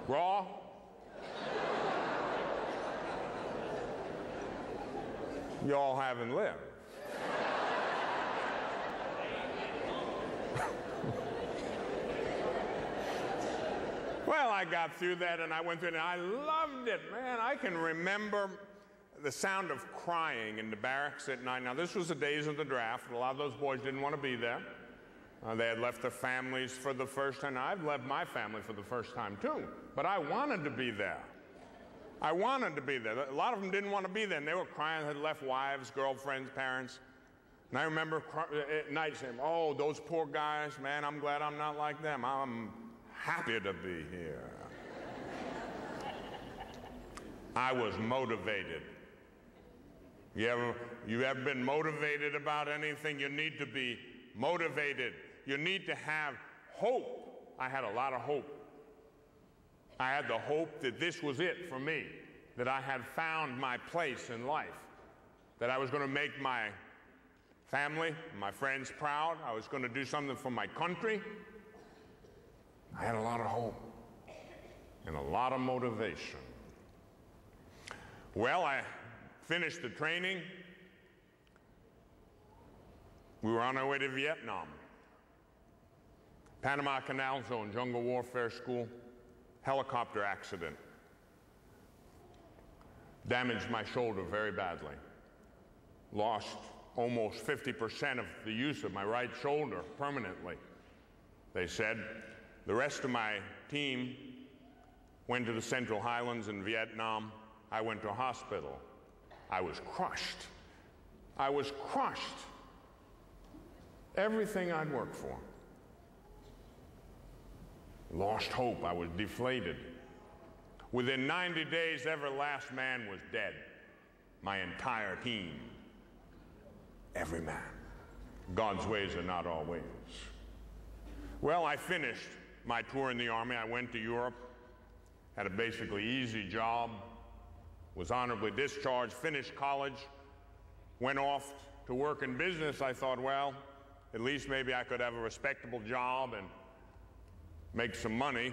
Raw? Y'all haven't lived. Well, I got through that and I went through it and I loved it, man. I can remember the sound of crying in the barracks at night. Now, this was the days of the draft. A lot of those boys didn't want to be there. They had left their families for the first time. I've left my family for the first time, too. But I wanted to be there. I wanted to be there. A lot of them didn't want to be there, and they were crying, had left wives, girlfriends, parents. And I remember at night saying, oh, those poor guys, man, I'm glad I'm not like them. I'm happy to be here. I was motivated. You ever been motivated about anything? You need to be motivated. You need to have hope. I had a lot of hope. I had the hope that this was it for me, that I had found my place in life, that I was going to make my family, my friends proud. I was going to do something for my country. I had a lot of hope and a lot of motivation. Well, I finished the training. We were on our way to Vietnam. Panama Canal Zone, Jungle Warfare School, helicopter accident. Damaged my shoulder very badly. Lost almost 50% of the use of my right shoulder permanently. They said the rest of my team went to the Central Highlands in Vietnam. I went to a hospital. I was crushed. I was crushed. Everything I'd worked for. Lost hope. I was deflated. Within 90 days, every last man was dead. My entire team. Every man. God's ways are not our ways. Well, I finished my tour in the Army. I went to Europe, had a basically easy job, was honorably discharged, finished college, went off to work in business. I thought, well, at least maybe I could have a respectable job and make some money.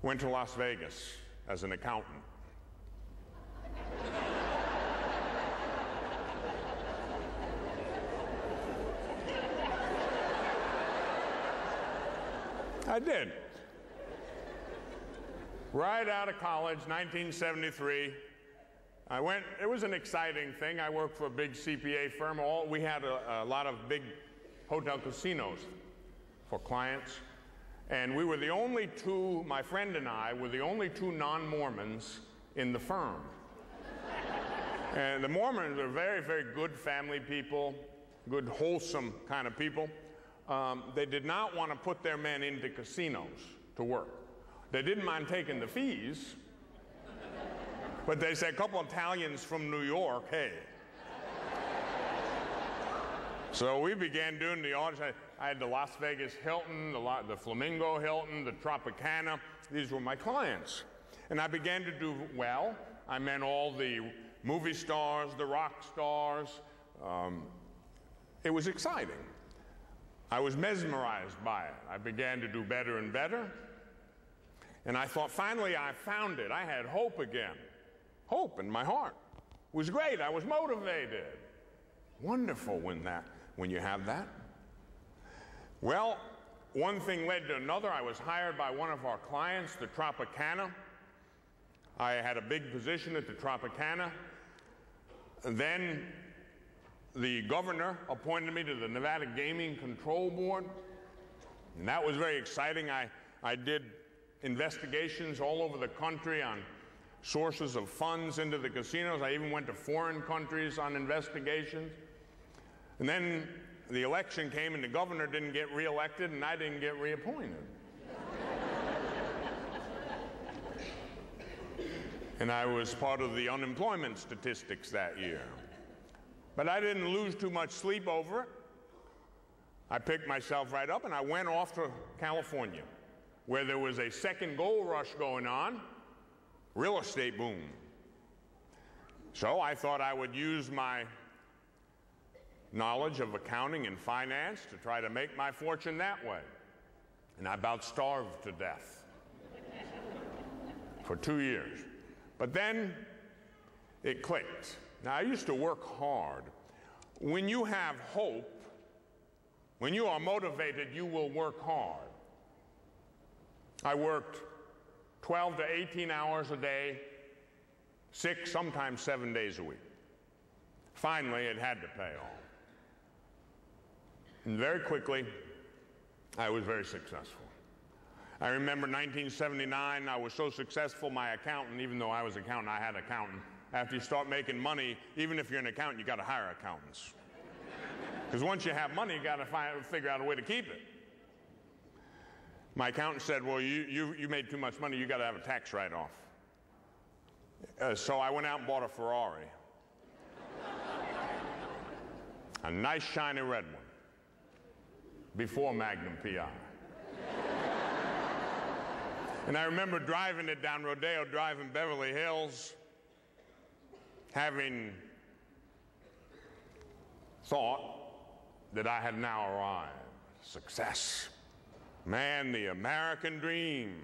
Went to Las Vegas as an accountant. I did. Right out of college, 1973. I went, it was an exciting thing. I worked for a big CPA firm. We had a lot of big hotel casinos for clients. And we were the only two, my friend and I, were the only two non-Mormons in the firm. And the Mormons are very, very good family people, good, wholesome kind of people. They did not want to put their men into casinos to work. They didn't mind taking the fees, but they said, a couple of Italians from New York, hey. So we began doing the auditions. I had the Las Vegas Hilton, the Flamingo Hilton, the Tropicana. These were my clients. And I began to do well. I met all the movie stars, the rock stars. It was exciting. I was mesmerized by it. I began to do better and better. And I thought, finally, I found it. I had hope again. Hope in my heart. It was great. I was motivated. Wonderful when you have that. Well, one thing led to another. I was hired by one of our clients, the Tropicana. I had a big position at the Tropicana. And then the governor appointed me to the Nevada Gaming Control Board. And that was very exciting. I did investigations all over the country on sources of funds into the casinos. I even went to foreign countries on investigations. And then the election came and the governor didn't get reelected and I didn't get reappointed. And I was part of the unemployment statistics that year. But I didn't lose too much sleep over it. I picked myself right up and I went off to California, where there was a second gold rush going on, real estate boom. So I thought I would use my knowledge of accounting and finance to try to make my fortune that way. And I about starved to death. for 2 years. But then it clicked. Now, I used to work hard. When you have hope, when you are motivated, you will work hard. I worked 12 to 18 hours a day, 6, sometimes 7 days a week. Finally, it had to pay off. And very quickly, I was very successful. I remember 1979, I was so successful, my accountant, even though I was an accountant, I had an accountant. After you start making money, even if you're an accountant, you got to hire accountants. Because once you have money, you got to figure out a way to keep it. My accountant said, well, you made too much money, you got to have a tax write-off. So I went out and bought a Ferrari. A nice shiny red one. Before Magnum PI. And I remember driving it down Rodeo Drive in Beverly Hills, having thought that I had now arrived. Success. Man, the American dream.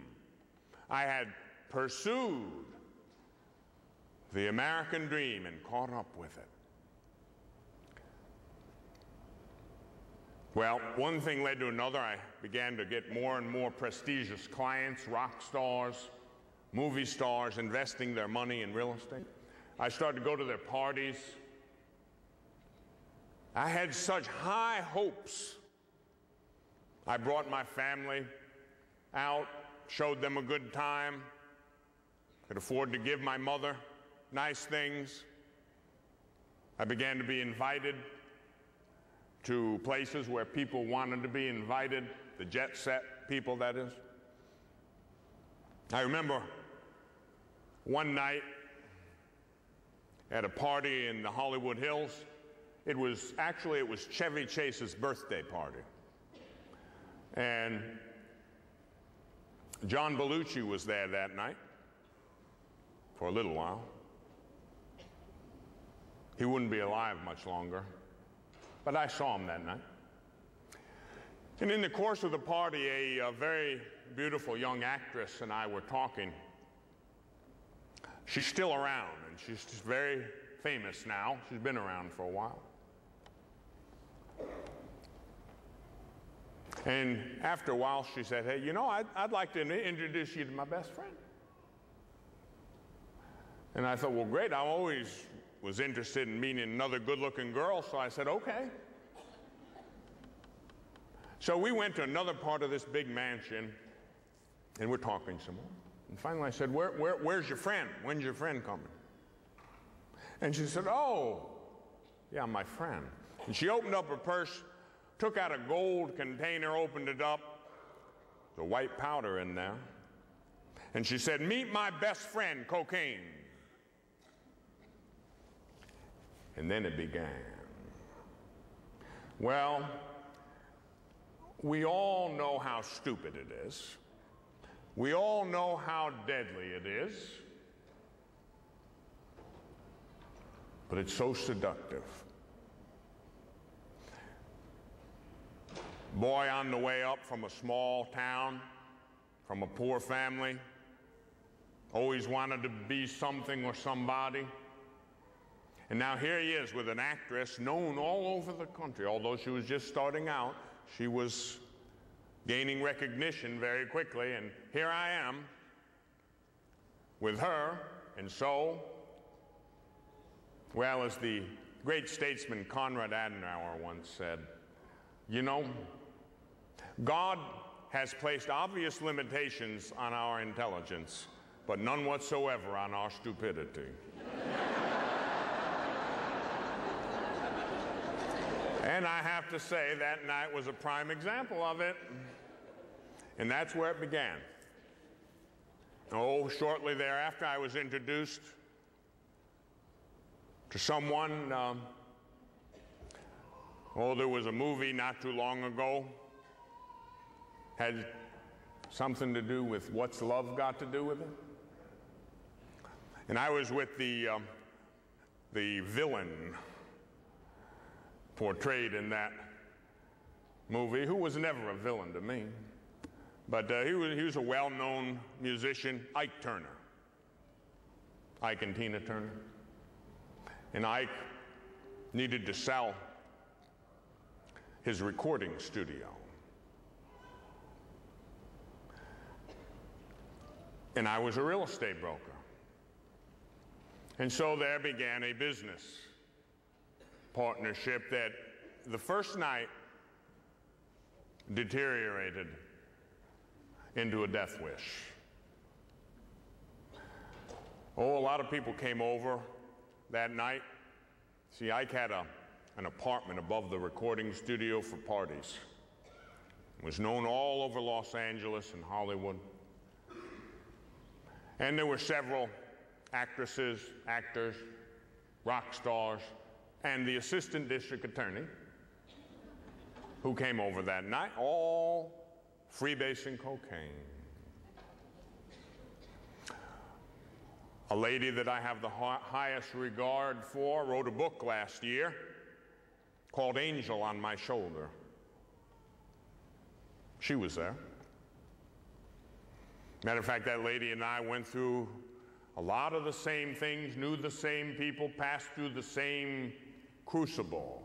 I had pursued the American dream and caught up with it. Well, one thing led to another. I began to get more and more prestigious clients, rock stars, movie stars, investing their money in real estate. I started to go to their parties. I had such high hopes. I brought my family out, showed them a good time, could afford to give my mother nice things. I began to be invited to places where people wanted to be invited, the jet set people, that is. I remember one night at a party in the Hollywood Hills. It was Chevy Chase's birthday party. And John Belushi was there that night for a little while. He wouldn't be alive much longer. But I saw him that night. And in the course of the party, a very beautiful young actress and I were talking. She's still around, and she's just very famous now. She's been around for a while. And after a while, she said, hey, you know, I'd like to introduce you to my best friend. And I thought, well, great. I always was interested in meeting another good-looking girl, so I said, okay. So we went to another part of this big mansion, and we're talking some more. And finally I said, where's your friend? When's your friend coming? And she said, oh, yeah, my friend. And she opened up her purse, took out a gold container, opened it up, the white powder in there, and she said, meet my best friend, cocaine. And then it began. Well, we all know how stupid it is. We all know how deadly it is. But it's so seductive. Boy on the way up from a small town, from a poor family, always wanted to be something or somebody. And now here he is with an actress known all over the country. Although she was just starting out, she was gaining recognition very quickly. And here I am with her. And so, well, as the great statesman Konrad Adenauer once said, you know, God has placed obvious limitations on our intelligence, but none whatsoever on our stupidity. And I have to say, that night was a prime example of it. And that's where it began. Oh, shortly thereafter, I was introduced to someone. There was a movie not too long ago. Had something to do with What's Love Got to Do with It? And I was with the villain portrayed in that movie, who was never a villain to me. But he was a well-known musician, Ike Turner. Ike and Tina Turner. And Ike needed to sell his recording studio. And I was a real estate broker. And so there began a business partnership that the first night deteriorated into a death wish. Oh, a lot of people came over that night. See, Ike had an apartment above the recording studio for parties. It was known all over Los Angeles and Hollywood. And there were several actresses, actors, rock stars, and the assistant district attorney who came over that night, all freebasing cocaine. A lady that I have the highest regard for wrote a book last year called Angel on My Shoulder. She was there. Matter of fact, that lady and I went through a lot of the same things, knew the same people, passed through the same crucible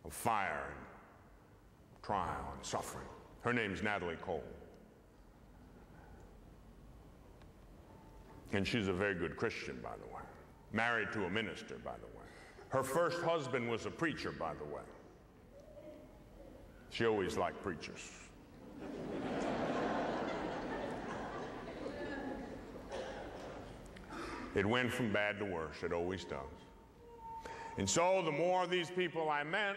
of fire and trial and suffering. Her name's Natalie Cole. And she's a very good Christian, by the way. Married to a minister, by the way. Her first husband was a preacher, by the way. She always liked preachers. It went from bad to worse. It always does. And so the more of these people I met,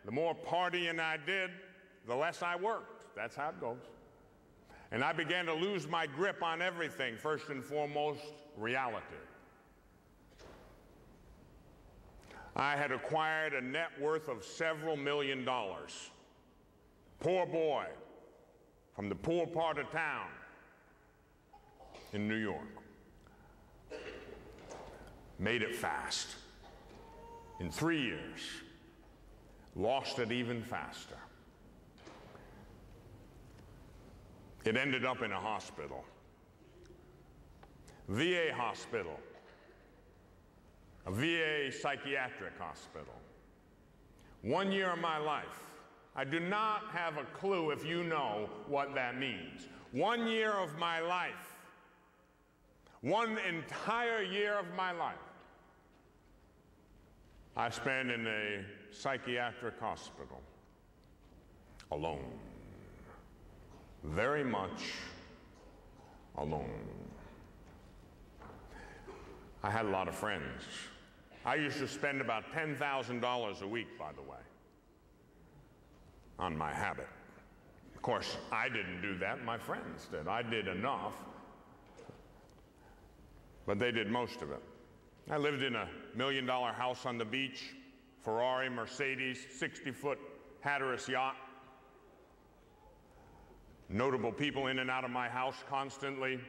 the more partying I did, the less I worked. That's how it goes. And I began to lose my grip on everything, first and foremost, reality. I had acquired a net worth of several $million. Poor boy from the poor part of town in New York. Made it fast. In 3 years, lost it even faster. It ended up in a hospital, VA hospital, a VA psychiatric hospital. 1 year of my life. I do not have a clue if you know what that means. 1 year of my life. One entire year of my life I spent in a psychiatric hospital alone. Very much alone. I had a lot of friends. I used to spend about $10,000 a week, by the way, on my habit. Of course, I didn't do that. My friends did. I did enough, but they did most of it. I lived in a $1 million house on the beach, Ferrari, Mercedes, 60-foot Hatteras yacht. Notable people in and out of my house constantly,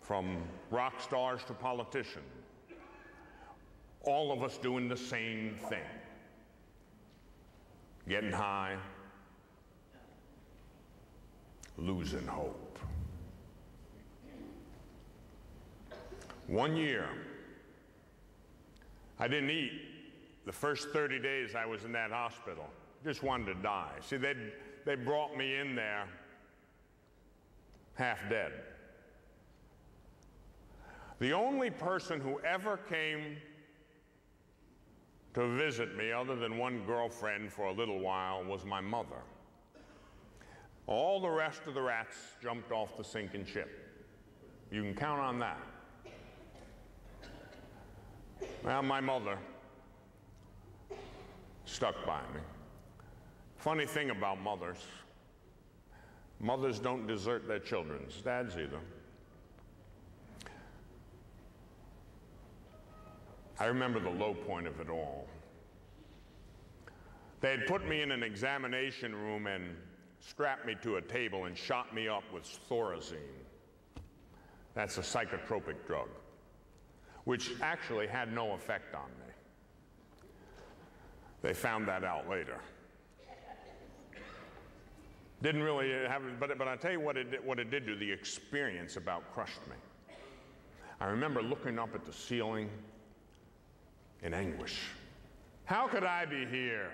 from rock stars to politicians. All of us doing the same thing. Getting high, losing hope. 1 year, I didn't eat the first 30 days I was in that hospital. Just wanted to die. See, they brought me in there half dead. The only person who ever came to visit me, other than one girlfriend for a little while, was my mother. All the rest of the rats jumped off the sinking ship. You can count on that. Well, my mother stuck by me. Funny thing about mothers, mothers don't desert their children's dads either. I remember the low point of it all. They had put me in an examination room and strapped me to a table and shot me up with Thorazine. That's a psychotropic drug, which actually had no effect on me. They found that out later. Didn't really have, but I tell you what it did do. The experience about crushed me. I remember looking up at the ceiling in anguish. How could I be here?